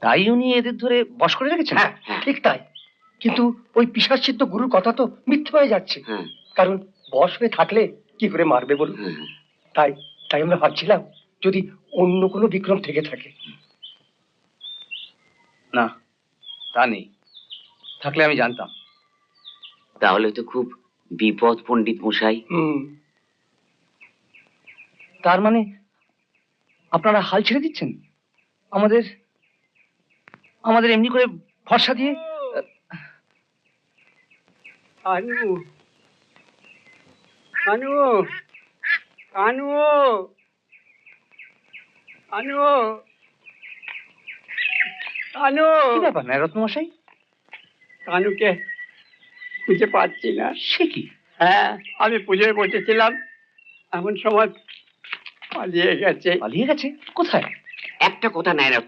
তাই উনি এদের ধরে বশ করে রেখেছেন? হ্যাঁ, ঠিক তাই। কিন্তু ওই পিশাচিত্ত গুরুর কথা তো মিথ্যে হয়ে যাচ্ছে। কারণ বশ হয়ে থাকলে কি করে মারবে বলুন? তাই তাই আমরা ভাবছিলাম যদি অন্য কোনো বিক্রম থেকে থাকে। না, তা নেই। থাকলে আমি জানতাম। তাহলে তো খুব বিপদ পণ্ডিত মশাই। তার মানে আপনারা হাল ছেড়ে দিচ্ছেন আমাদের আমাদের এমনি করে ভরসা দিয়ে? কানু কানু কানু কানু কানু, কি ব্যাপার নায়রত্ন মশাই? কানুকে খুঁজে পাচ্ছি না। সে কি? হ্যাঁ, আমি পুজোয় বসেছিলাম, এমন সময় পালিয়ে গেছে। পালিয়ে গেছে? কোথায়? একটা কথা নাই